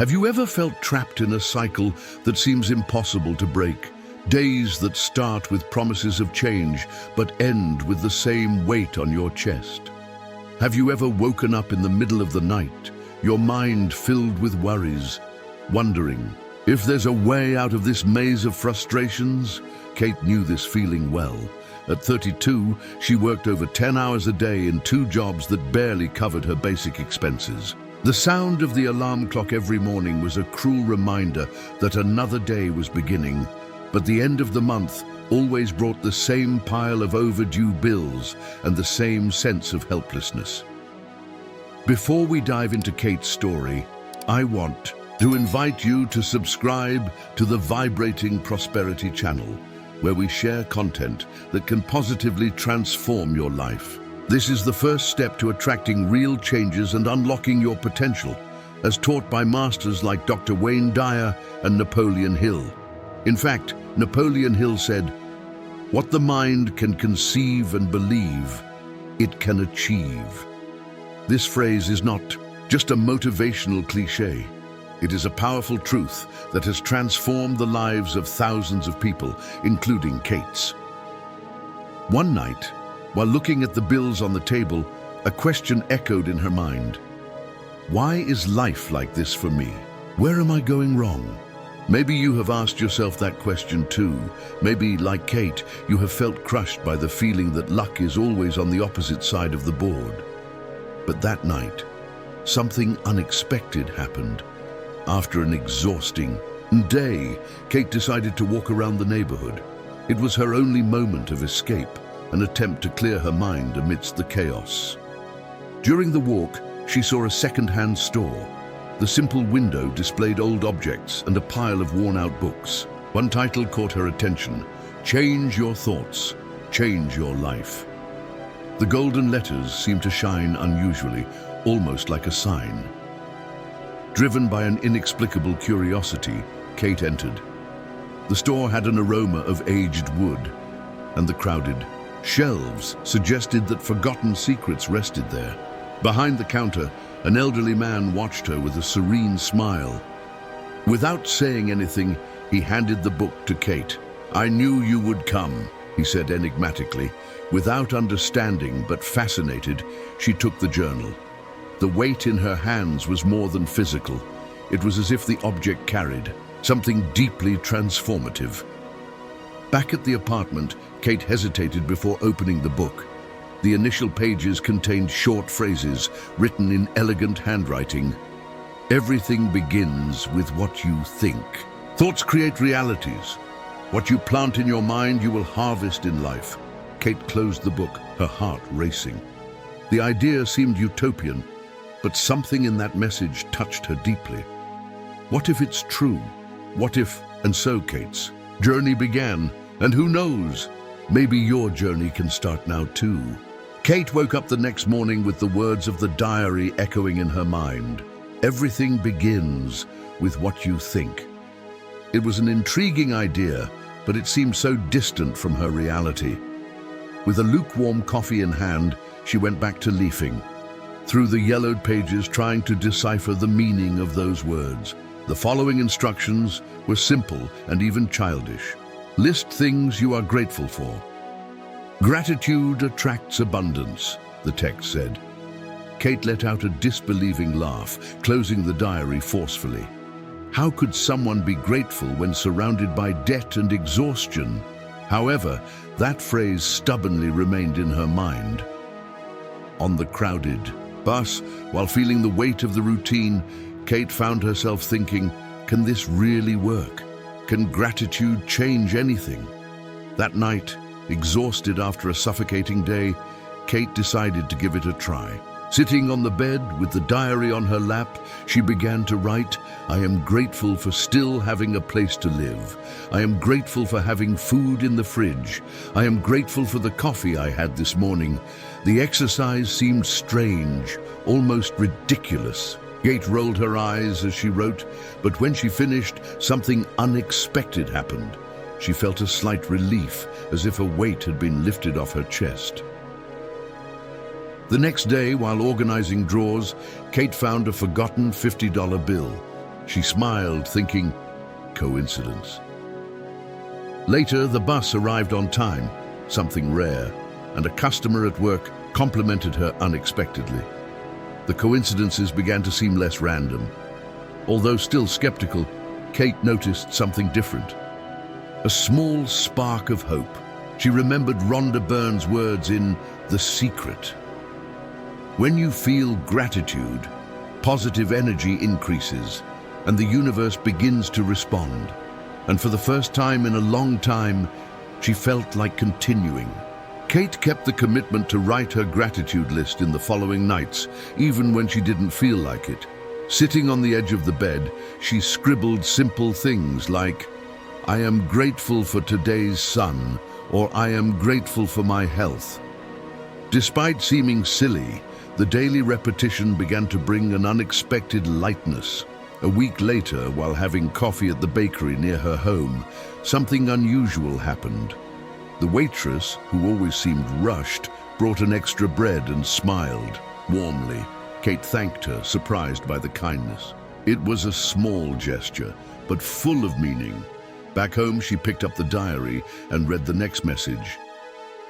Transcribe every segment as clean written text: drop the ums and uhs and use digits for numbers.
Have you ever felt trapped in a cycle that seems impossible to break? Days that start with promises of change, but end with the same weight on your chest? Have you ever woken up in the middle of the night, your mind filled with worries, wondering if there's a way out of this maze of frustrations? Kate knew this feeling well. At 32, she worked over 10 hours a day in 2 jobs that barely covered her basic expenses. The sound of the alarm clock every morning was a cruel reminder that another day was beginning, but the end of the month always brought the same pile of overdue bills and the same sense of helplessness. Before we dive into Kate's story, I want to invite you to subscribe to the Vibrating Prosperity channel, where we share content that can positively transform your life. This is the first step to attracting real changes and unlocking your potential, as taught by masters like Dr. Wayne Dyer and Napoleon Hill. In fact, Napoleon Hill said, "What the mind can conceive and believe, it can achieve." This phrase is not just a motivational cliché. It is a powerful truth that has transformed the lives of thousands of people, including Kate's. One night, while looking at the bills on the table, a question echoed in her mind. Why is life like this for me? Where am I going wrong? Maybe you have asked yourself that question too. Maybe, like Kate, you have felt crushed by the feeling that luck is always on the opposite side of the board. But that night, something unexpected happened. After an exhausting day, Kate decided to walk around the neighborhood. It was her only moment of escape, an attempt to clear her mind amidst the chaos. During the walk, she saw a second-hand store. The simple window displayed old objects and a pile of worn-out books. One title caught her attention: "Change Your Thoughts, Change Your Life." The golden letters seemed to shine unusually, almost like a sign. Driven by an inexplicable curiosity, Kate entered. The store had an aroma of aged wood, and the crowded shelves suggested that forgotten secrets rested there. Behind the counter, an elderly man watched her with a serene smile. Without saying anything, he handed the book to Kate. "I knew you would come," he said enigmatically. Without understanding but fascinated, she took the journal. The weight in her hands was more than physical. It was as if the object carried something deeply transformative. Back at the apartment, Kate hesitated before opening the book. The initial pages contained short phrases written in elegant handwriting. "Everything begins with what you think. Thoughts create realities. What you plant in your mind, you will harvest in life." Kate closed the book, her heart racing. The idea seemed utopian, but something in that message touched her deeply. What if it's true? What if? And so Kate's journey began, and who knows, maybe your journey can start now too. Kate woke up the next morning with the words of the diary echoing in her mind. Everything begins with what you think. It was an intriguing idea, but it seemed so distant from her reality. With a lukewarm coffee in hand, she went back to leafing through the yellowed pages, trying to decipher the meaning of those words. The following instructions were simple and even childish. List things you are grateful for. Gratitude attracts abundance, the text said. Kate let out a disbelieving laugh, closing the diary forcefully. How could someone be grateful when surrounded by debt and exhaustion? However, that phrase stubbornly remained in her mind. On the crowded bus, while feeling the weight of the routine, Kate found herself thinking, can this really work? Can gratitude change anything? That night, exhausted after a suffocating day, Kate decided to give it a try. Sitting on the bed with the diary on her lap, she began to write, "I am grateful for still having a place to live. I am grateful for having food in the fridge. I am grateful for the coffee I had this morning." The exercise seemed strange, almost ridiculous. Kate rolled her eyes as she wrote, but when she finished, something unexpected happened. She felt a slight relief, as if a weight had been lifted off her chest. The next day, while organizing drawers, Kate found a forgotten $50 bill. She smiled, thinking, coincidence. Later, the bus arrived on time, something rare, and a customer at work complimented her unexpectedly. The coincidences began to seem less random. Although still skeptical, Kate noticed something different. A small spark of hope. She remembered Rhonda Byrne's words in The Secret. When you feel gratitude, positive energy increases, and the universe begins to respond. And for the first time in a long time, she felt like continuing. Kate kept the commitment to write her gratitude list in the following nights, even when she didn't feel like it. Sitting on the edge of the bed, she scribbled simple things like, "I am grateful for today's sun," or "I am grateful for my health." Despite seeming silly, the daily repetition began to bring an unexpected lightness. A week later, while having coffee at the bakery near her home, something unusual happened. The waitress, who always seemed rushed, brought an extra bread and smiled warmly. Kate thanked her, surprised by the kindness. It was a small gesture, but full of meaning. Back home, she picked up the diary and read the next message.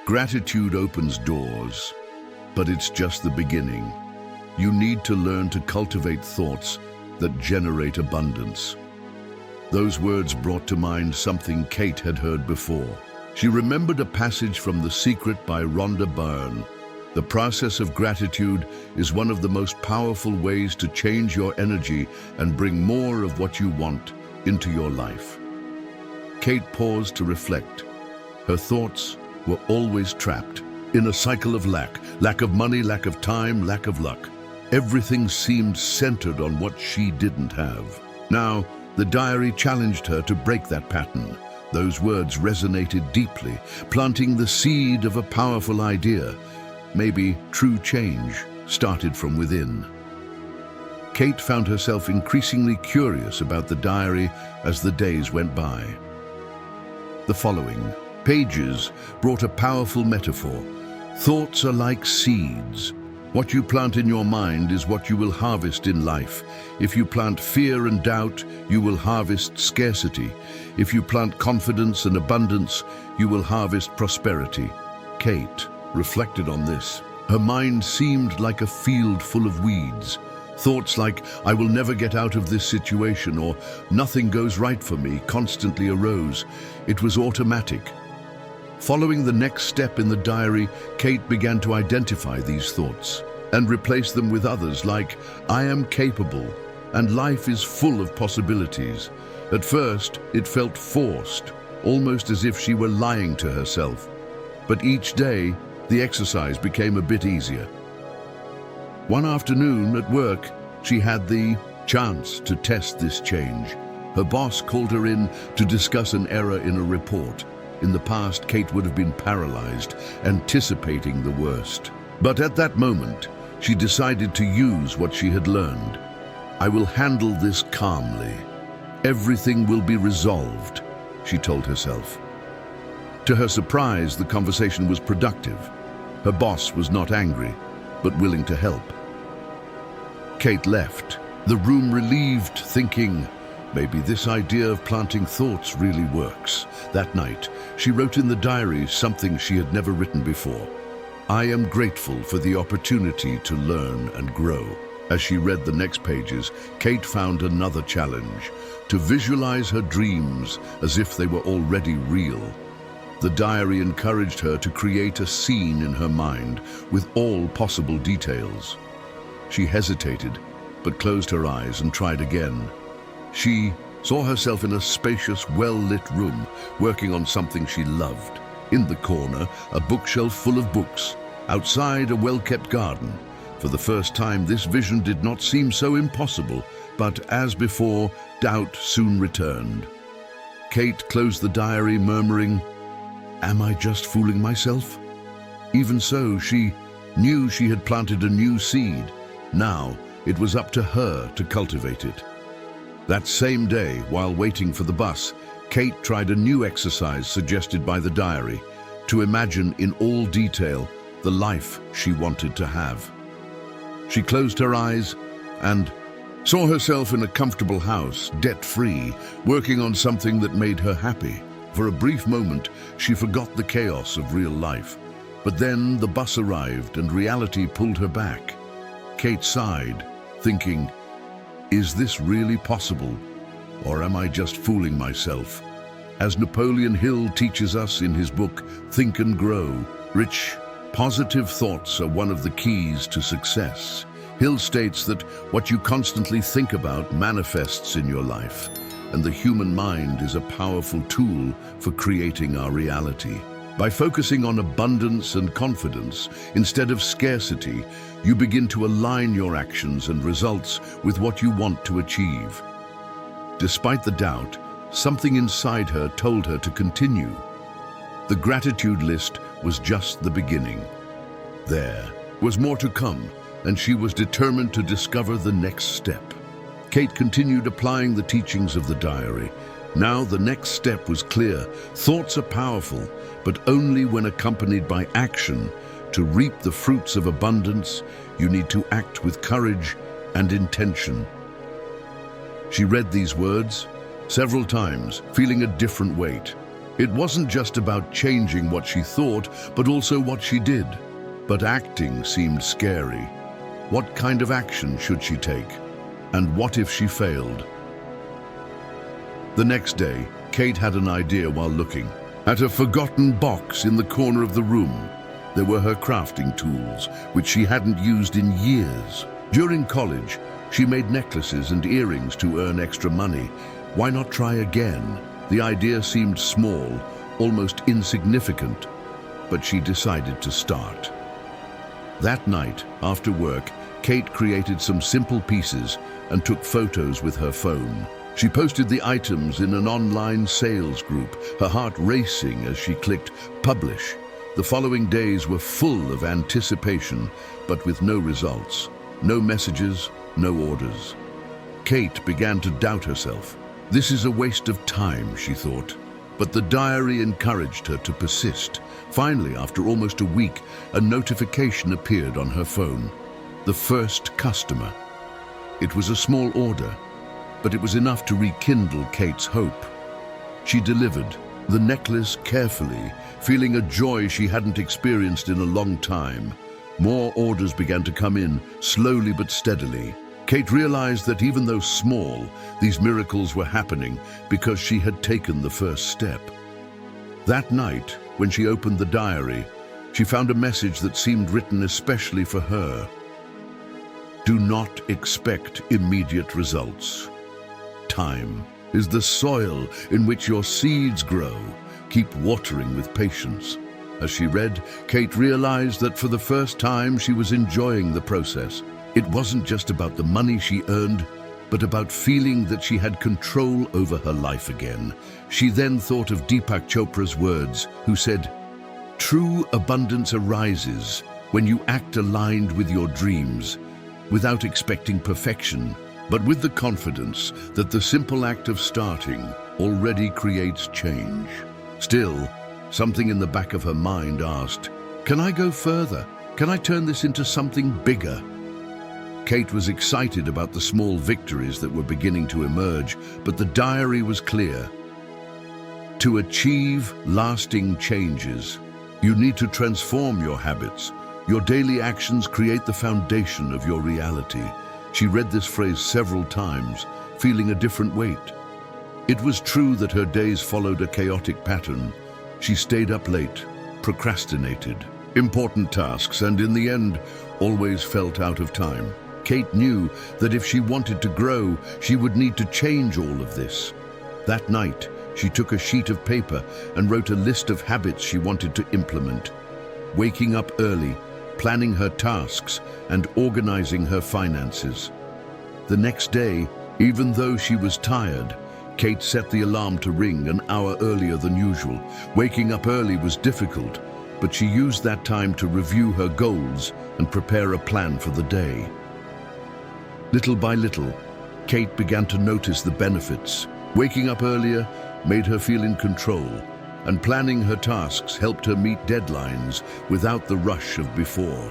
Gratitude opens doors, but it's just the beginning. You need to learn to cultivate thoughts that generate abundance. Those words brought to mind something Kate had heard before. She remembered a passage from The Secret by Rhonda Byrne. The process of gratitude is one of the most powerful ways to change your energy and bring more of what you want into your life. Kate paused to reflect. Her thoughts were always trapped in a cycle of lack of money, lack of time, lack of luck. Everything seemed centered on what she didn't have. Now, the diary challenged her to break that pattern. Those words resonated deeply, planting the seed of a powerful idea. Maybe true change started from within. Kate found herself increasingly curious about the diary as the days went by. The following pages brought a powerful metaphor. Thoughts are like seeds. What you plant in your mind is what you will harvest in life. If you plant fear and doubt, you will harvest scarcity. If you plant confidence and abundance, you will harvest prosperity. Kate reflected on this. Her mind seemed like a field full of weeds. Thoughts like, "I will never get out of this situation," or "nothing goes right for me," constantly arose. It was automatic. Following the next step in the diary, Kate began to identify these thoughts and replace them with others like, "I am capable," and "life is full of possibilities." At first, it felt forced, almost as if she were lying to herself. But each day, the exercise became a bit easier. One afternoon at work, she had the chance to test this change. Her boss called her in to discuss an error in a report. In the past, Kate would have been paralyzed, anticipating the worst. But at that moment, she decided to use what she had learned. "I will handle this calmly. Everything will be resolved," she told herself. To her surprise, the conversation was productive. Her boss was not angry, but willing to help. Kate left, the room relieved, thinking, maybe this idea of planting thoughts really works. That night, she wrote in the diary something she had never written before. "I am grateful for the opportunity to learn and grow." As she read the next pages, Kate found another challenge: to visualize her dreams as if they were already real. The diary encouraged her to create a scene in her mind with all possible details. She hesitated, but closed her eyes and tried again. She saw herself in a spacious, well-lit room, working on something she loved. In the corner, a bookshelf full of books. Outside, a well-kept garden. For the first time, this vision did not seem so impossible, but as before, doubt soon returned. Kate closed the diary, murmuring, "Am I just fooling myself?" Even so, she knew she had planted a new seed. Now, it was up to her to cultivate it. That same day, while waiting for the bus, Kate tried a new exercise suggested by the diary, to imagine in all detail the life she wanted to have. She closed her eyes and saw herself in a comfortable house, debt-free, working on something that made her happy. For a brief moment, she forgot the chaos of real life. But then the bus arrived and reality pulled her back. Kate sighed, thinking, is this really possible? Or am I just fooling myself? As Napoleon Hill teaches us in his book, Think and Grow Rich, positive thoughts are one of the keys to success. Hill states that what you constantly think about manifests in your life, and the human mind is a powerful tool for creating our reality. By focusing on abundance and confidence instead of scarcity, you begin to align your actions and results with what you want to achieve. Despite the doubt, something inside her told her to continue. The gratitude list was just the beginning. There was more to come, and she was determined to discover the next step. Kate continued applying the teachings of the diary. Now the next step was clear. Thoughts are powerful, but only when accompanied by action. To reap the fruits of abundance, you need to act with courage and intention. She read these words several times, feeling a different weight. It wasn't just about changing what she thought, but also what she did. But acting seemed scary. What kind of action should she take? And what if she failed? The next day, Kate had an idea while looking at a forgotten box in the corner of the room. There were her crafting tools, which she hadn't used in years. During college, she made necklaces and earrings to earn extra money. Why not try again? The idea seemed small, almost insignificant, but she decided to start. That night, after work, Kate created some simple pieces and took photos with her phone. She posted the items in an online sales group, her heart racing as she clicked publish. The following days were full of anticipation, but with no results. No messages, no orders. Kate began to doubt herself. This is a waste of time, she thought. But the diary encouraged her to persist. Finally, after almost a week, a notification appeared on her phone. The first customer. It was a small order, but it was enough to rekindle Kate's hope. She delivered the necklace carefully, feeling a joy she hadn't experienced in a long time. More orders began to come in, slowly but steadily. Kate realized that even though small, these miracles were happening because she had taken the first step. That night, when she opened the diary, she found a message that seemed written especially for her. Do not expect immediate results. Time is the soil in which your seeds grow. Keep watering with patience. As she read, Kate realized that for the first time she was enjoying the process. It wasn't just about the money she earned, but about feeling that she had control over her life again. She then thought of Deepak Chopra's words, who said, "True abundance arises when you act aligned with your dreams, without expecting perfection, but with the confidence that the simple act of starting already creates change." Still, something in the back of her mind asked, "Can I go further? Can I turn this into something bigger?" Kate was excited about the small victories that were beginning to emerge, but the diary was clear. To achieve lasting changes, you need to transform your habits. Your daily actions create the foundation of your reality. She read this phrase several times, feeling a different weight. It was true that her days followed a chaotic pattern. She stayed up late, procrastinated important tasks, and in the end, always felt out of time. Kate knew that if she wanted to grow, she would need to change all of this. That night, she took a sheet of paper and wrote a list of habits she wanted to implement. Waking up early, planning her tasks, and organizing her finances. The next day, even though she was tired, Kate set the alarm to ring an hour earlier than usual. Waking up early was difficult, but she used that time to review her goals and prepare a plan for the day. Little by little, Kate began to notice the benefits. Waking up earlier made her feel in control, and planning her tasks helped her meet deadlines without the rush of before.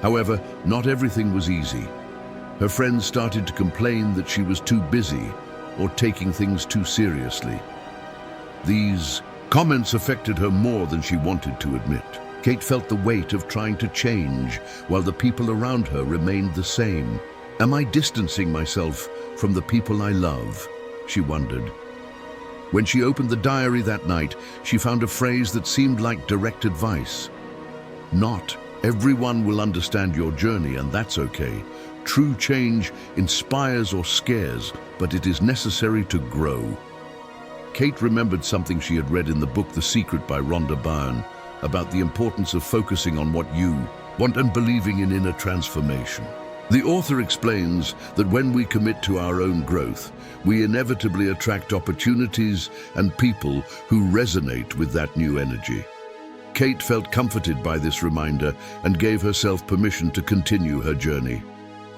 However, not everything was easy. Her friends started to complain that she was too busy or taking things too seriously. These comments affected her more than she wanted to admit. Kate felt the weight of trying to change while the people around her remained the same. Am I distancing myself from the people I love? She wondered. When she opened the diary that night, she found a phrase that seemed like direct advice. Not everyone will understand your journey, and that's okay. True change inspires or scares, but it is necessary to grow. Kate remembered something she had read in the book The Secret by Rhonda Byrne about the importance of focusing on what you want and believing in inner transformation. The author explains that when we commit to our own growth, we inevitably attract opportunities and people who resonate with that new energy. Kate felt comforted by this reminder and gave herself permission to continue her journey.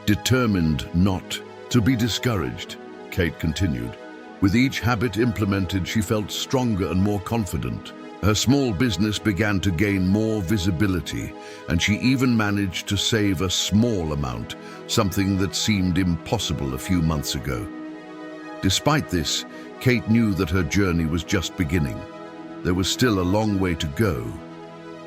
Determined not to be discouraged, Kate continued. With each habit implemented, she felt stronger and more confident. Her small business began to gain more visibility, and she even managed to save a small amount, something that seemed impossible a few months ago. Despite this, Kate knew that her journey was just beginning. There was still a long way to go.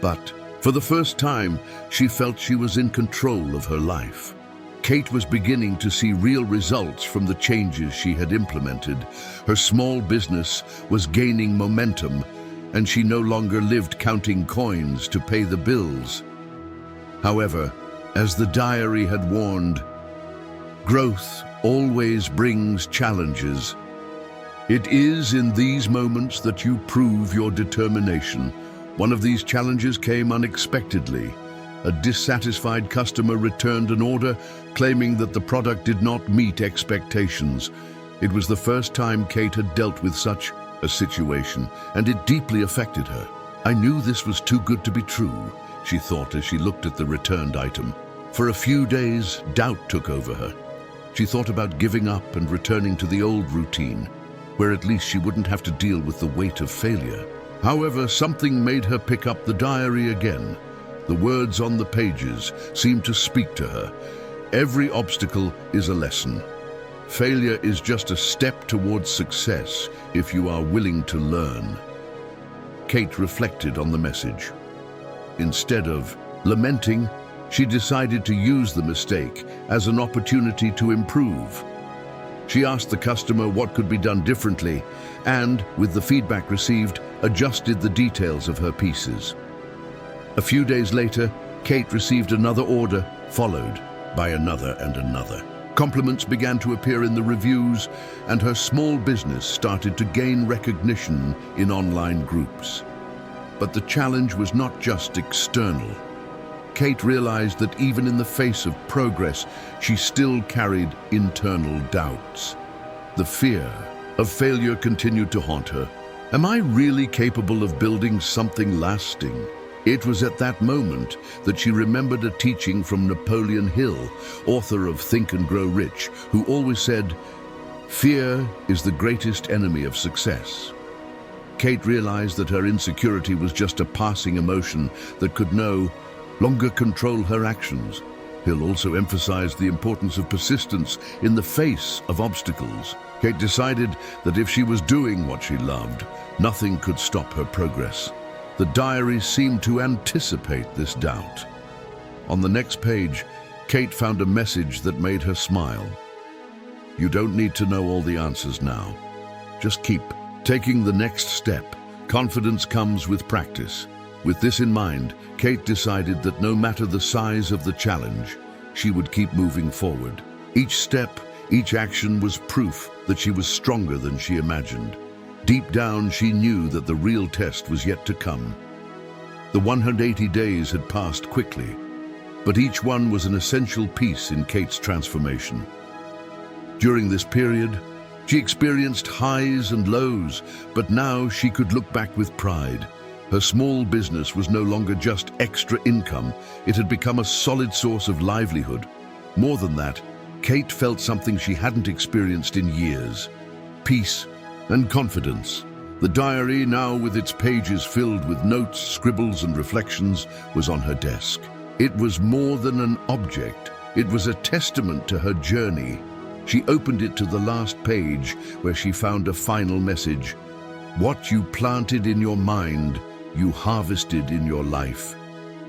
But for the first time, she felt she was in control of her life. Kate was beginning to see real results from the changes she had implemented. Her small business was gaining momentum, and she no longer lived counting coins to pay the bills. However, as the diary had warned, growth always brings challenges. It is in these moments that you prove your determination. One of these challenges came unexpectedly. A dissatisfied customer returned an order, claiming that the product did not meet expectations. It was the first time Kate had dealt with such a situation, and it deeply affected her. I knew this was too good to be true, she thought as she looked at the returned item. For a few days, doubt took over her. She thought about giving up and returning to the old routine, where at least she wouldn't have to deal with the weight of failure. However, something made her pick up the diary again. The words on the pages seemed to speak to her. Every obstacle is a lesson. Failure is just a step towards success if you are willing to learn. Kate reflected on the message. Instead of lamenting, she decided to use the mistake as an opportunity to improve. She asked the customer what could be done differently and, with the feedback received, adjusted the details of her pieces. A few days later, Kate received another order, followed by another and another. Compliments began to appear in the reviews, and her small business started to gain recognition in online groups. But the challenge was not just external. Kate realized that even in the face of progress, she still carried internal doubts. The fear of failure continued to haunt her. Am I really capable of building something lasting? It was at that moment that she remembered a teaching from Napoleon Hill, author of Think and Grow Rich, who always said, "Fear is the greatest enemy of success." Kate realized that her insecurity was just a passing emotion that could no longer control her actions. Hill also emphasized the importance of persistence in the face of obstacles. Kate decided that if she was doing what she loved, nothing could stop her progress. The diary seemed to anticipate this doubt. On the next page, Kate found a message that made her smile. You don't need to know all the answers now. Just keep taking the next step. Confidence comes with practice. With this in mind, Kate decided that no matter the size of the challenge, she would keep moving forward. Each step, each action was proof that she was stronger than she imagined. Deep down, she knew that the real test was yet to come. The 180 days had passed quickly, but each one was an essential piece in Kate's transformation. During this period, she experienced highs and lows, but now she could look back with pride. Her small business was no longer just extra income, it had become a solid source of livelihood. More than that, Kate felt something she hadn't experienced in years: peace and confidence. The diary, now with its pages filled with notes, scribbles, and reflections, was on her desk. It was more than an object. It was a testament to her journey. She opened it to the last page, where she found a final message. What you planted in your mind, you harvested in your life.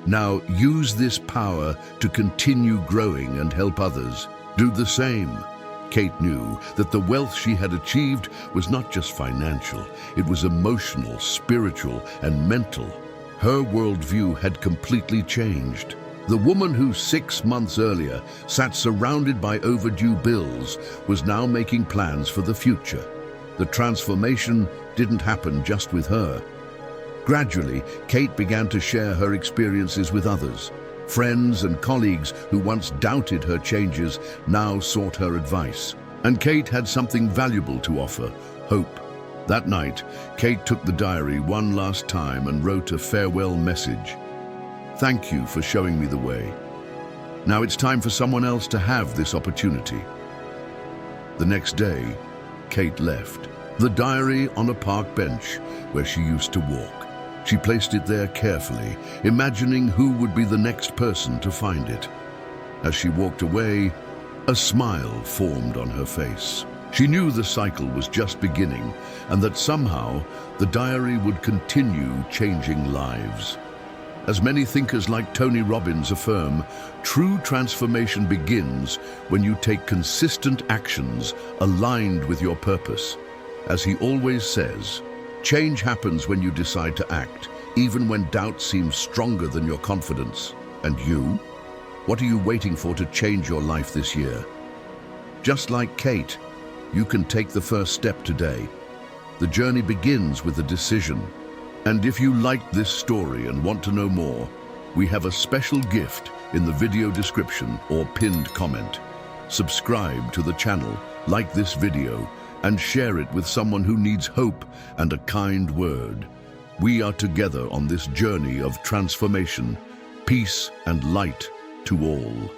Now use this power to continue growing and help others. Do the same. Kate knew that the wealth she had achieved was not just financial, it was emotional, spiritual, and mental. Her worldview had completely changed. The woman who 6 months earlier sat surrounded by overdue bills was now making plans for the future. The transformation didn't happen just with her. Gradually, Kate began to share her experiences with others. Friends and colleagues who once doubted her changes now sought her advice. And Kate had something valuable to offer: hope. That night, Kate took the diary one last time and wrote a farewell message. Thank you for showing me the way. Now it's time for someone else to have this opportunity. The next day, Kate left the diary on a park bench where she used to walk. She placed it there carefully, imagining who would be the next person to find it. As she walked away, a smile formed on her face. She knew the cycle was just beginning, and that somehow the diary would continue changing lives. As many thinkers like Tony Robbins affirm, true transformation begins when you take consistent actions aligned with your purpose. As he always says, change happens when you decide to act, even when doubt seems stronger than your confidence. And you? What are you waiting for to change your life this year? Just like Kate, you can take the first step today. The journey begins with a decision. And if you liked this story and want to know more, we have a special gift in the video description or pinned comment. Subscribe to the channel, like this video, and share it with someone who needs hope and a kind word. We are together on this journey of transformation, peace and light to all.